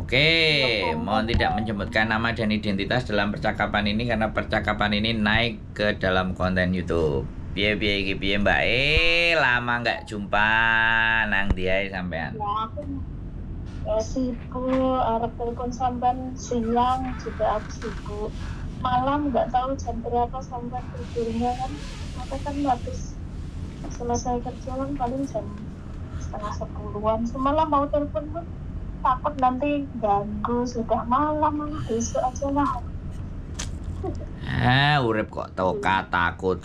Oke, Telepon mohon tidak menyebutkan nama dan identitas dalam percakapan ini karena percakapan ini naik ke dalam konten YouTube. Piye piye iki piye Mbak? Lama nggak jumpa nang dia sampean. ya aku sibuk, arep telepon sampean siang juga aku sibuk. Malam nggak tahu jam berapa sampean tidurnya kan. Aku kan habis selesai kerja kan paling jam setengah 10-an. Semalam mau telepon pun takut nanti ganggu, sudah malam malah besok aja lah. Urip kok toka takut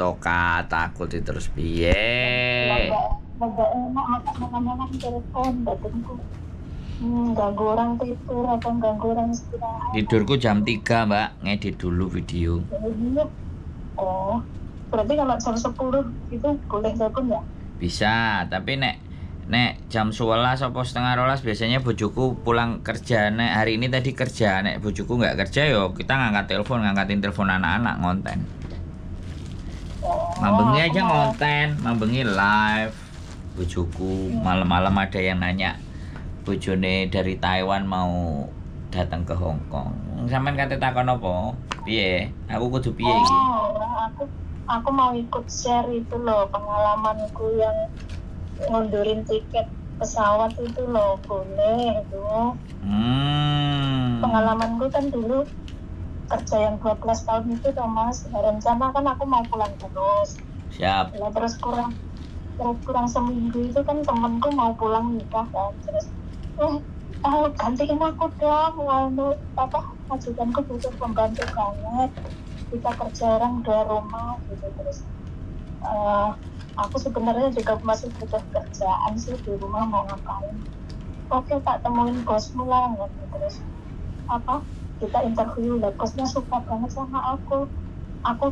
terus piye? Nggak enak aku malam-malam telepon badanku. Ganggu orang tidur atau ganggu orang istirahat. Tidurku jam 3 Mbak, ngedit dulu video. Jadi, oh, berarti kalau jam 10 itu boleh telepon ya? Bisa, tapi nek nek jam 11 atau setengah 12 biasanya bojoku pulang kerja. Nek hari ini tadi kerja, nek bojoku nggak kerja yo kita ngangkatin telepon anak-anak ngonten. Mambengi aja ngonten, mambengi live. Bojoku malam-malam ada yang nanya bojone dari Taiwan mau datang ke Hong Kong. Sampean kate takon apa? Piye? Aku kudu piye iki? Aku mau ikut share itu loh pengalamanku yang ngundurin tiket pesawat itu loh, boleh itu. Pengalamanku kan dulu kerja yang 12 tahun itu Thomas, rencana kan aku mau pulang terus. Siap. Nah, terus kurang seminggu itu kan temenku mau pulang nikah kan, terus gantiin aku dong, majikanku butuh pembantu banget, kita kerja orang dua rumah gitu. Terus aku sebenarnya juga masih butuh kerjaan sih di rumah, mau ngapain, oke tak temuin bosmu lah gitu. Terus kita interview lah, bosnya suka banget sama aku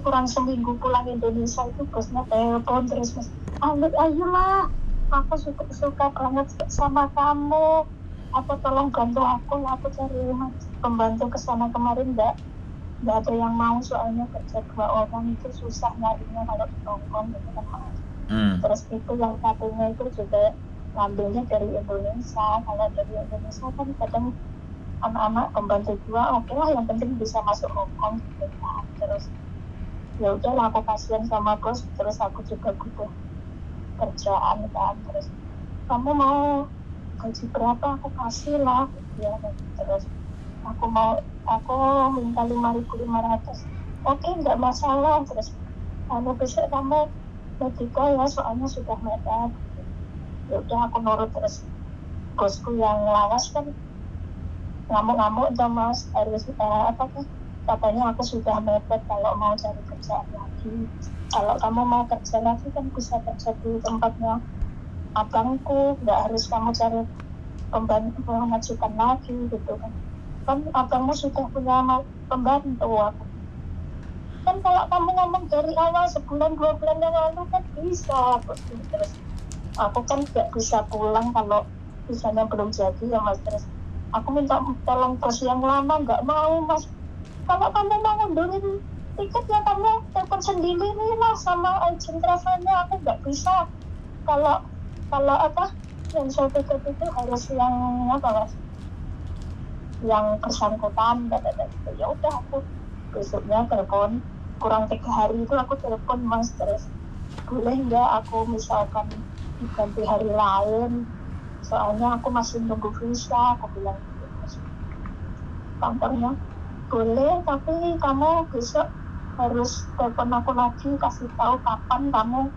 kurang seminggu pulang Indonesia itu bosnya telepon terus, Mas ayolah, aku suka banget sama kamu, apa tolong bantu aku cari pembantu kesana kemarin nggak ada yang mau, soalnya kerja 2 orang itu susah nyarinya kalau di Hongkong gitu kan Mas. Terus itu yang satunya itu juga ngambilnya dari Indonesia, kalau dari Indonesia kan kadang anak-anak pembantu 2 oke lah, yang penting bisa masuk Hongkong gitu kan. Terus ya udahlah, aku kasihan sama bos, terus aku juga butuh kerjaan kan. Terus kamu mau gaji berapa, aku kasih lah ya. Terus aku minta 5.500, oke nggak masalah. Terus besok kamu medical ya, soalnya sudah mepet. Ya udah aku nurut. Terus bosku yang lawas kan ngamuk-ngamuk Thomas, harus katanya aku sudah mepet kalau mau cari kerjaan lagi. Kalau kamu mau kerja lagi kan bisa kerja di tempatnya abangku, nggak harus kamu cari pembantu mengajukan lagi gitu kan. Kan abangmu sudah punya pembantu aku. Kan kalau kamu ngomong dari awal sebulan 2 bulan yang lalu kan bisa. Terus aku kan nggak bisa pulang kalau misalnya belum jadi ya Mas. Terus aku minta tolong bos yang lama, nggak mau Mas. Kalau kamu mau ngundurin tiket ya kamu telepon sendiri nih lah sama agent travelnya, aku nggak bisa. Kalau yang saya tiket itu harus yang Mas, yang bersangkutan gitu. Ya udah, aku besoknya telepon, kurang 3 hari itu aku telepon Mas. Terus boleh nggak aku misalkan diganti hari lain, soalnya aku masih nunggu visa, aku bilang gitu. Kantornya boleh, tapi kamu besok harus telepon aku lagi, kasih tahu kapan kamu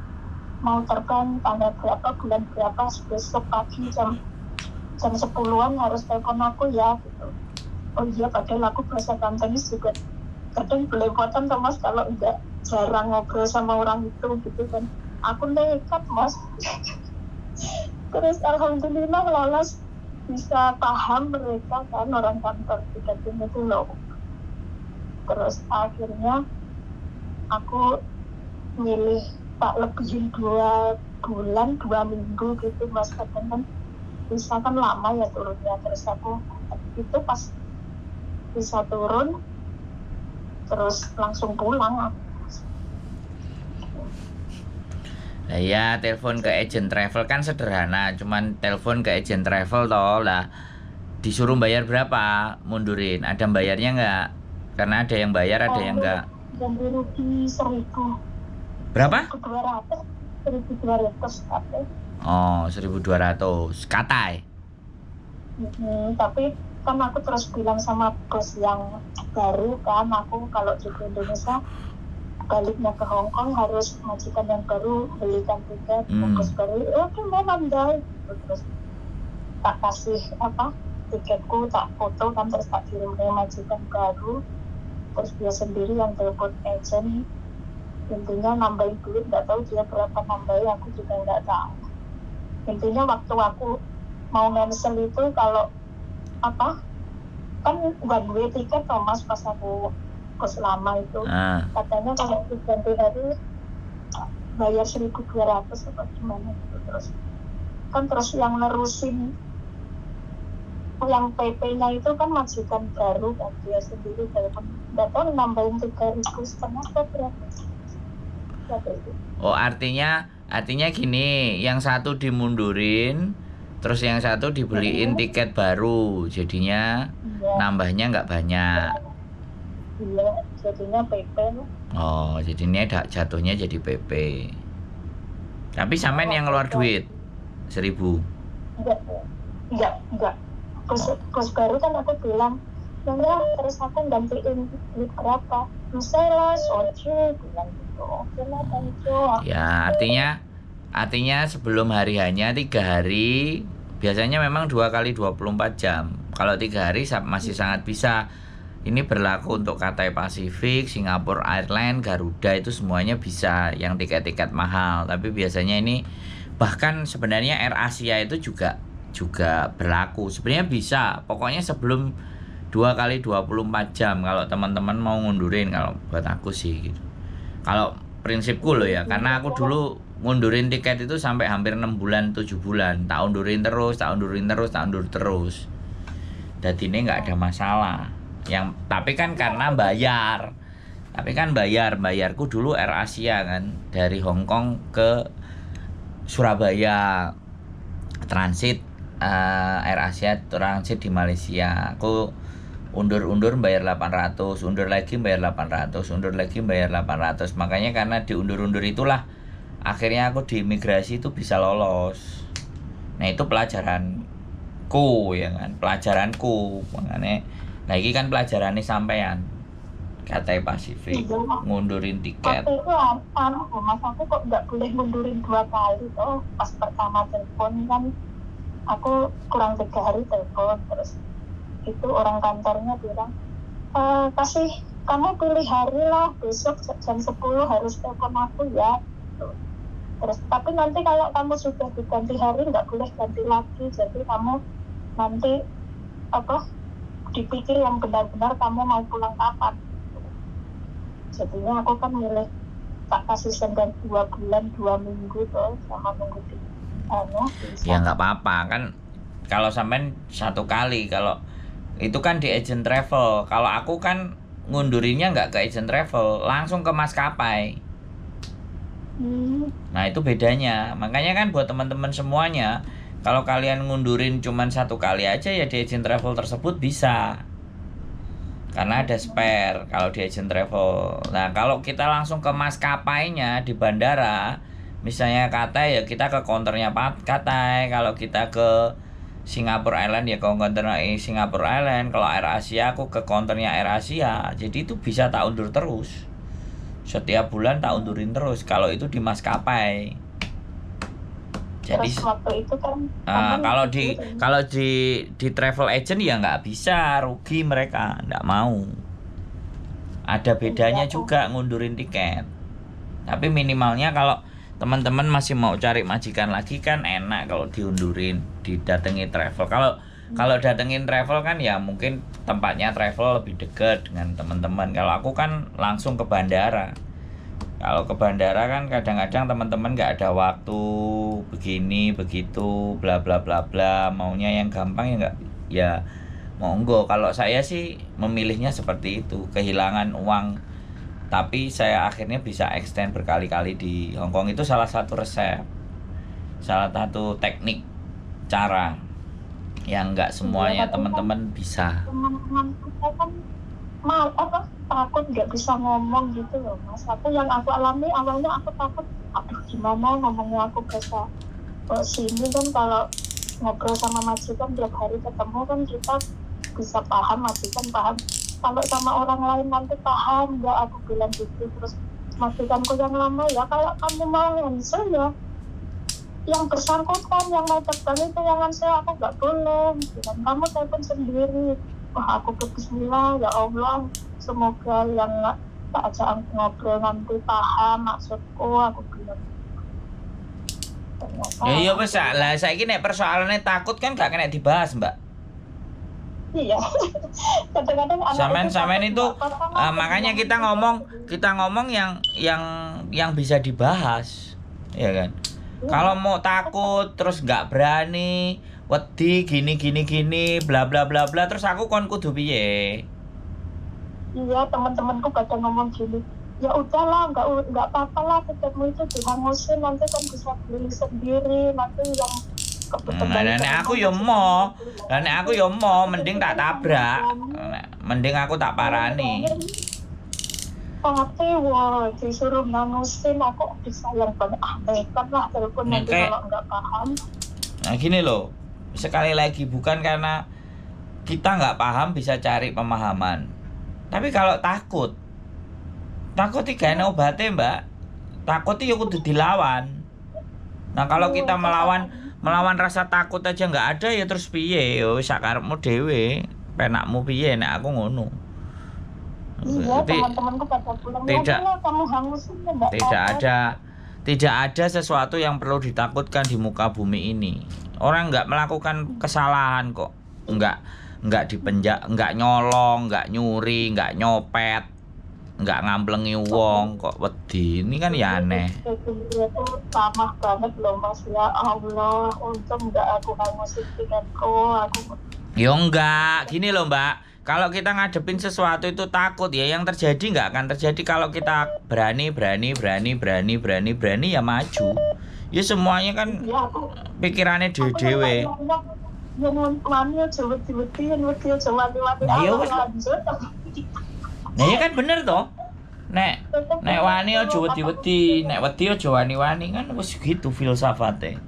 mau terbang, tanggal berapa, bulan berapa, besok pagi jam 10-an harus telepon aku ya gitu. Oh iya, padahal aku bahasa Kantonis juga kadang belepotan Mas, kalau enggak jarang ngobrol sama orang itu gitu kan. Aku nekat Mas. Terus alhamdulillah lolos, bisa paham mereka kan, orang kantor tiketing itu loh. Terus akhirnya aku milih tak lebihin 2 bulan 2 minggu gitu Mas, kadang kan bisa kan lama ya turunnya. Terus aku itu pas bisa turun terus langsung pulang. Nah ya, telepon ke agent travel kan sederhana, cuman telepon ke agent travel toh lah. Disuruh bayar berapa mundurin? Ada bayarnya nggak? Karena ada yang bayar, ada yang nggak. Ganti rugi 1.000. Berapa? 1.200. 1.200 tapi. Oh, 1.200. Katai. Tapi kan aku terus bilang sama bos yang baru kan, aku kalau di Indonesia baliknya ke Hong Kong harus majikan yang baru belikan tiket. Bos baru, oke mau mandai. Terus tak kasih tiketku, tak foto kan, terus tak kirim ke majikan baru. Terus dia sendiri yang telepon agent, intinya nambahin duit, nggak tahu dia berapa nambahin, aku juga nggak tahu. Intinya waktu aku mau cancel itu, kalau kan one way tiket Thomas pas aku kos lama itu, katanya kalau ganti hari bayar 1.200 apa gimana gitu. Terus yang nerusin yang PP-nya itu kan majikan baru kan, dia sendiri telepon, nggak tahu nambahin 3.500 atau berapa. Oh, artinya gini, yang satu dimundurin, terus yang satu dibeliin tiket baru, jadinya nambahnya nggak banyak. Iya, jadinya PP. Oh, jadinya jatuhnya jadi PP. Tapi sampean yang ngeluar duit 1.000. Enggak. Bos baru kan aku bilang, enggak, terus aku gantiin duit berapa? Bisa lah, soju, bilang gitu. Oke lah, thank you. Ya, artinya sebelum hari hanya 3 hari, biasanya memang 2 kali 24 jam. Kalau 3 hari masih sangat bisa. Ini berlaku untuk Cathay Pacific, Singapore Airlines, Garuda, itu semuanya bisa yang tiket-tiket mahal. Tapi biasanya ini, bahkan sebenarnya AirAsia itu juga berlaku. Sebenarnya bisa, pokoknya sebelum 2 kali 24 jam kalau teman-teman mau ngundurin, kalau buat aku sih gitu. Kalau prinsipku loh ya, karena aku dulu ngundurin tiket itu sampai hampir 6 bulan, 7 bulan. Tak undurin terus. Jadi ini nggak ada masalah. Tapi kan karena bayarku dulu AirAsia kan, dari Hong Kong ke Surabaya transit, AirAsia transit di Malaysia. Aku undur bayar 800, undur lagi bayar 800. Makanya karena diundur itulah akhirnya aku di imigrasi itu bisa lolos. Nah, itu pelajaranku ya kan, makanya lagi kan pelajarannya sampean Cathay Pacific ngundurin tiket. Waktu itu mas aku kok nggak boleh mundurin 2 kali tuh. Pas pertama telepon kan aku kurang 3 hari telepon, terus itu orang kantornya bilang, kasih kamu pilih hari lah, besok jam 10 harus telepon aku ya. Terus tapi nanti kalau kamu sudah diganti hari nggak boleh ganti lagi, jadi kamu nanti dipikir yang benar-benar kamu mau pulang kapan. Jadinya aku kan milih tak kasih senggang 2 bulan 2 minggu tuh, sama nunggu ya nggak apa-apa kan, kalau sampean 1 kali, kalau itu kan di agent travel. Kalau aku kan ngundurinnya nggak ke agent travel, langsung ke maskapai. Nah, itu bedanya. Makanya kan buat teman-teman semuanya, kalau kalian ngundurin cuman 1 kali aja ya di agent travel tersebut bisa, karena ada spare kalau di agent travel. Nah, kalau kita langsung ke maskapainya di bandara, misalnya Cathay ya kita ke counternya Cathay. Kalau kita ke Singapore Airlines ya ke counternya Singapore Airlines. Kalau AirAsia aku ke counternya AirAsia. Jadi itu bisa tak undur terus, setiap bulan tak undurin terus kalau itu di maskapai. Jadi waktu itu kan kalau di travel agent ya nggak bisa, rugi mereka, nggak mau. Ada bedanya juga ngundurin tiket. Tapi minimalnya kalau teman-teman masih mau cari majikan lagi kan enak kalau diundurin, didatangi travel. Kalau datengin travel kan ya mungkin tempatnya travel lebih dekat dengan teman-teman. Kalau aku kan langsung ke bandara. Kalau ke bandara kan kadang-kadang teman-teman nggak ada waktu begini begitu bla bla bla bla, maunya yang gampang ya nggak, ya monggo. Kalau saya sih memilihnya seperti itu, kehilangan uang tapi saya akhirnya bisa extend berkali-kali di Hong Kong. Itu salah satu resep, salah satu teknik cara yang nggak semuanya Iya, tapi kan teman-teman bisa. teman-teman kita kan takut nggak bisa ngomong gitu loh mas. Yang aku alami awalnya aku takut, aduh gimana ngomongnya aku bahasa sini kan, kalau ngobrol sama majikan tiap hari ketemu kan kita bisa paham, majikan paham, kalau sama orang lain nanti paham nggak, aku bilang gitu. Terus majikanku yang lama, ya kalau kamu mau cancel ya yang bersangkutan, yang mau terbang itu yang cancel, aku nggak boleh bilang, kamu telepon sendiri. Wah aku bismillah, ya Allah semoga yang tak ajak ngobrol nanti paham maksudku, aku bilang. Ternyata Ya iya wis lah saiki nek persoalannya takut kan gak kena dibahas, Mbak. iya. Kadang-kadang Sampean itu makanya kita ngomong yang bisa dibahas. Ya kan? Kalau mau takut terus nggak berani, wedi gini bla bla bla bla, terus aku kon kudu piye? Iya, teman-temanku pada ngomong gini, ya udahlah, nggak apa-apa lah, tiketmu itu dihangusin, nanti kan bisa beli sendiri, nanti yang Nah, nek aku yo mau, mending tak tabrak. Mending aku tak parani. Tapi wah disuruh nangusin, aku bisa yang banyak nekat lah telepon nanti kalau nggak paham. Nah gini loh, sekali lagi bukan karena kita nggak paham bisa cari pemahaman, tapi kalau takut tiga obatnya Mbak, takut itu kudu dilawan. Nah kalau kita melawan rasa takut aja nggak ada ya terus piye yo sakarepmu dhewe, penakmu piye nek aku ngono. Iya, teman-temanku pada pulang, kamu hangusin ya, tidak ada sesuatu yang perlu ditakutkan di muka bumi ini. Orang nggak melakukan kesalahan kok, nggak dipenjara, nggak nyolong, nggak nyuri, nggak nyopet, nggak ngamblengi wong kok wedi. Ini kan ya aneh. Itu ramah banget loh mas, ya Allah, untung nggak aku hangusin tiketku, aku. Yo enggak, gini loh Mbak. Kalau kita ngadepin sesuatu itu takut ya, yang terjadi nggak akan terjadi. Kalau kita berani ya maju. Ya semuanya kan ya, pikirannya dewe-dewe. Nah ya kan bener toh. Nek wani aja wedi-wedi, nek wedi aja wani-wani, kan wis gitu filsafate.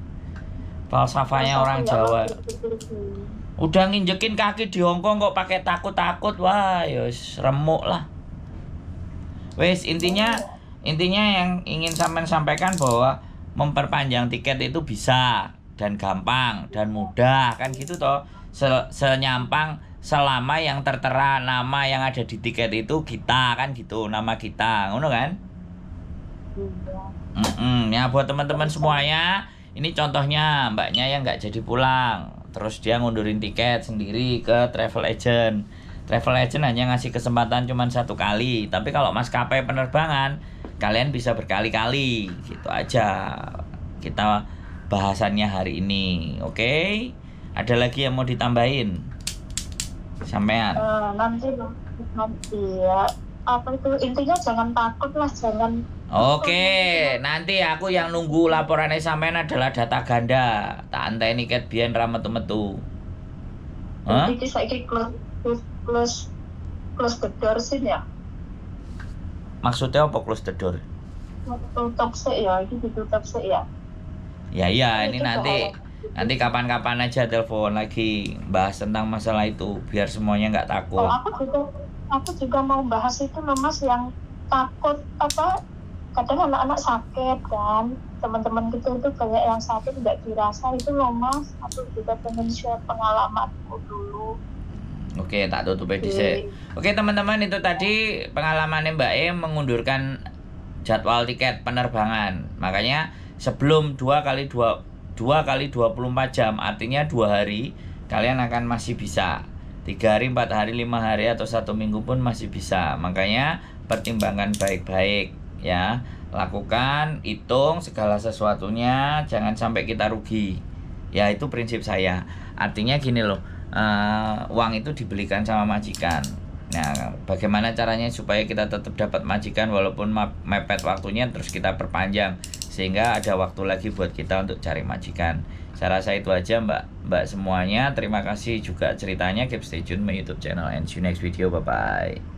Falsafahnya orang Jawa. Udah nginjekin kaki di Hongkong kok pakai takut-takut, wah yos remuk lah. Wes intinya yang ingin sampean sampaikan bahwa memperpanjang tiket itu bisa dan gampang dan mudah kan gitu toh. Senyampang selama yang tertera nama yang ada di tiket itu kita kan gitu, nama kita ngono kan. Ya buat teman-teman semuanya, ini contohnya mbaknya yang nggak jadi pulang, terus dia ngundurin tiket sendiri ke travel agent. Travel agent hanya ngasih kesempatan cuma 1 kali, tapi kalau maskapai penerbangan kalian bisa berkali-kali. Gitu aja kita bahasannya hari ini. Oke? Ada lagi yang mau ditambahin? Sampean? Nanti ya. Apa itu, intinya jangan takut lah, jangan. Oke, nanti aku yang nunggu laporannya sampean adalah data ganda. Tak anteni ket biyen ra metu-metu. Hah? Iki saiki close the door sih ya. Maksudnya apa close the door? Tutup sih ya, ini ditutup sih ya. Ya iya, ini nanti kapan-kapan aja telepon lagi bahas tentang masalah itu biar semuanya nggak takut. Aku juga mau bahas itu loh mas, yang takut apa, kadang anak-anak sakit kan, teman-teman kita itu banyak yang sakit nggak dirasa itu loh mas. Aku juga pengen share pengalamanku dulu. Oke, tak tutup dhisik. Oke teman-teman, itu tadi pengalamannya Mbak E mengundurkan jadwal tiket penerbangan. Makanya sebelum 2 kali 24 jam, artinya 2 hari, kalian akan masih bisa. 3 hari, 4 hari, 5 hari, atau 1 minggu pun masih bisa. Makanya pertimbangkan baik-baik ya. Lakukan, hitung segala sesuatunya, jangan sampai kita rugi. Ya itu prinsip saya. Artinya gini loh, uang itu dibelikan sama majikan. Nah, bagaimana caranya supaya kita tetap dapat majikan walaupun mepet waktunya, terus kita perpanjang sehingga ada waktu lagi buat kita untuk cari majikan. Saya rasa itu aja mbak semuanya. Terima kasih juga ceritanya. Keep stay tune my YouTube channel and see you next video. Bye bye.